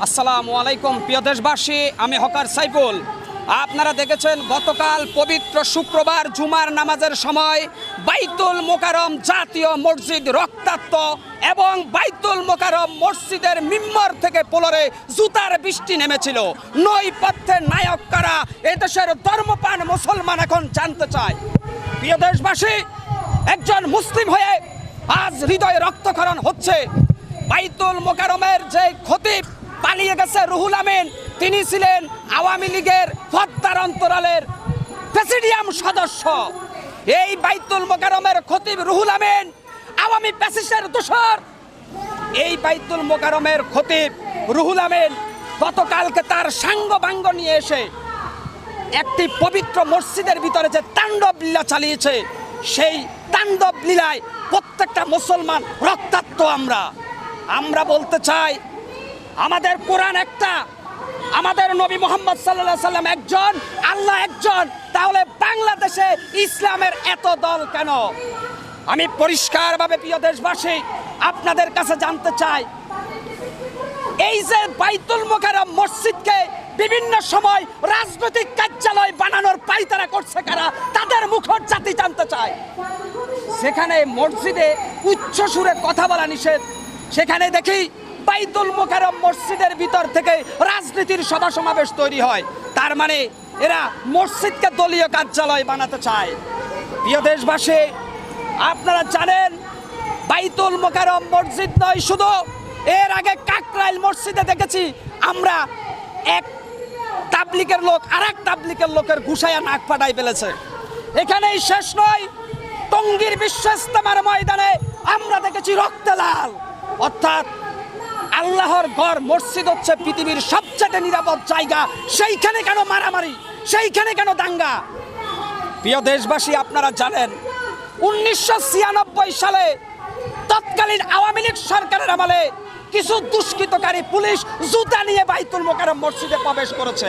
আসসালামু আলাইকুম প্রিয় দেশবাসী, আমি হকার সাইফুল। আপনারা দেখেছেন গতকাল পবিত্র শুক্রবার জুমার নামাজের সময় বাইতুল মোকাররম জাতীয় মসজিদ রক্তাক্ত এবং বাইতুল মোকাররম মসজিদের মিম্বর থেকে পোলরে জুতার বৃষ্টি নেমেছিল। নৈপথ্যের নায়ক কারা, এদেশের ধর্মপ্রাণ মুসলমান এখন জানতে চায়। প্রিয় দেশবাসী, একজন মুসলিম হয়ে আজ হৃদয়ে রক্তক্ষরণ হচ্ছে। বাইতুল মোকাররমের যে খতিব পালিয়ে গেছে রুহুল আমিন, তিনি ছিলেন আওয়ামী লীগের পদ্মার অন্তরালের প্রেসিডিয়াম সদস্য। এই বাইতুল মোকাররমের খতিব রুহুল আমিন আওয়ামী প্যাসিস্টের দোসর। এই বাইতুল মোকাররমের খতিব রুহুল আমিন গতকালকে তার সাঙ্গবাঙ্গ নিয়ে এসে একটি পবিত্র মসজিদের ভিতরে যে তাণ্ডব লীলা চালিয়েছে, সেই তাণ্ডব লীলায় প্রত্যেকটা মুসলমান রক্তাক্ত। আমরা বলতে চাই, আমাদের কোরআন একটা, আমাদের নবী মুহাম্মদ সাল্লাল্লাহু আলাইহি সাল্লাম একজন, আল্লাহ একজন, তাহলে বাংলাদেশে ইসলামের এত দল কেন? আমি পরিষ্কারভাবে প্রিয় দেশবাসী আপনাদের কাছে জানতে চাই, এই যে বাইতুল মোকাররম মসজিদকে বিভিন্ন সময় রাজনৈতিক কার্যালয় বানানোর পায়তারা করছে কারা, তাদের মুখর জাতি জানতে চায়। সেখানে মসজিদে উচ্চ সুরে কথা বলা নিষেধ, সেখানে দেখি বাইতুল মোকাররম মসজিদের ভিতর থেকে রাজনীতির সভা সমাবেশ তৈরি হয়। তার মানে এরা মসজিদকে দলীয় কার্যালয় বানাতে চায়। প্রিয় দেশবাসী, আপনারা জানেন বাইতুল মোকাররম মসজিদ নয় শুধু, এর আগে কাকরাইল মসজিদে দেখেছি আমরা এক তাবলিগের লোক আর এক তাবলিগের লোকের ঘুষাইয়া নাক ফাটাই ফেলেছে। এখানেই শেষ নয়, টঙ্গীর বিশ্ব ইজতেমার ময়দানে আমরা দেখেছি রক্তে লাল। অর্থাৎ আল্লাহর ঘর মসজিদ হচ্ছে পৃথিবীর সবচেয়ে নিরাপদ জায়গা, সেইখানে কেন মারামারি, সেইখানে কেন দাঙ্গা? প্রিয় দেশবাসী, আপনারা জানেন 1996 সালে তৎকালীন আওয়ামী লীগ সরকারের আমলে কিছু দুষ্কৃতকারী পুলিশ জুতা নিয়ে বাইতুল মোকাররম মসজিদে প্রবেশ করেছে।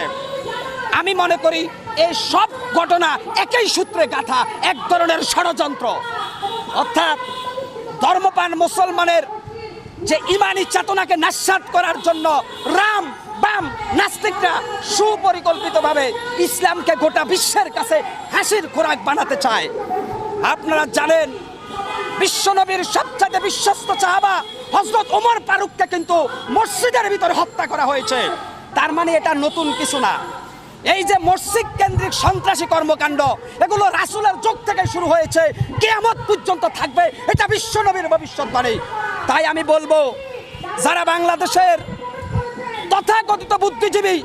আমি মনে করি এই সব ঘটনা একই সূত্রে গাঁথা, এক ধরনের ষড়যন্ত্র। অর্থাৎ ধর্মপ্রাণ মুসলমানের যে ইমানি চেতনাকে নাশাত করার জন্য রাম বাম নাস্তিকরা সুপরিকল্পিতভাবে ইসলামকে গোটা বিশ্বের কাছে হাসির খোরাক বানাতে চায়। আপনারা জানেন বিশ্বনবীর সবচেয়ে বিশ্বস্ত সাহাবা হযরত ওমর ফারুককে কিন্তু মসজিদের ভিতরে হত্যা করা হয়েছে। তার মানে এটা নতুন কিছু না। এই যে মসজিদ কেন্দ্রিক সন্ত্রাসী কর্মকাণ্ড, এগুলো রাসূলের যুগ থেকে শুরু হয়েছে, কিয়ামত পর্যন্ত থাকবে, এটা বিশ্বনবীর ভবিষ্যৎবাণী। তাই আমি বলবো, যারা বাংলাদেশের তথাকথিত বুদ্ধিজীবী,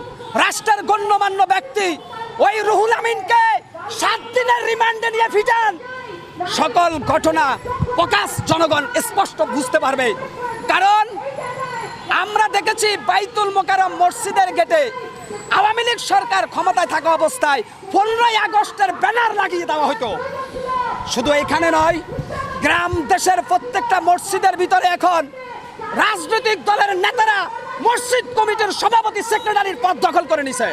রাষ্ট্রের গণ্যমান্য ব্যক্তি, ওই রুহুল আমিনকে 7 দিনের রিমান্ডে নিয়ে ফিটান। সকল ঘটনা প্রকাশ জনগণ স্পষ্ট বুঝতে পারবে। কারণ আমরা দেখেছি বাইতুল মোকাররম মসজিদের গেটে আওয়ামী লীগ সরকার ক্ষমতায় থাকা অবস্থায় 15ই আগস্টের ব্যানার লাগিয়ে দেওয়া হতো। শুধু এখানে নয়, গ্রাম দেশের প্রত্যেকটা মসজিদের ভিতরে এখন রাজনৈতিক দলের নেতারা মসজিদ কমিটির সভাপতি সেক্রেটারির পদ দখল করে নিছে।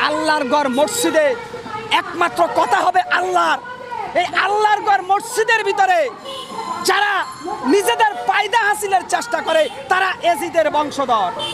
আল্লাহর ঘর মসজিদে একমাত্র কথা হবে আল্লাহর। এই আল্লাহর ঘর মসজিদের ভিতরে যারা নিজেদের ফায়দা হাসিলের চেষ্টা করে, তারা এজিদের বংশধর।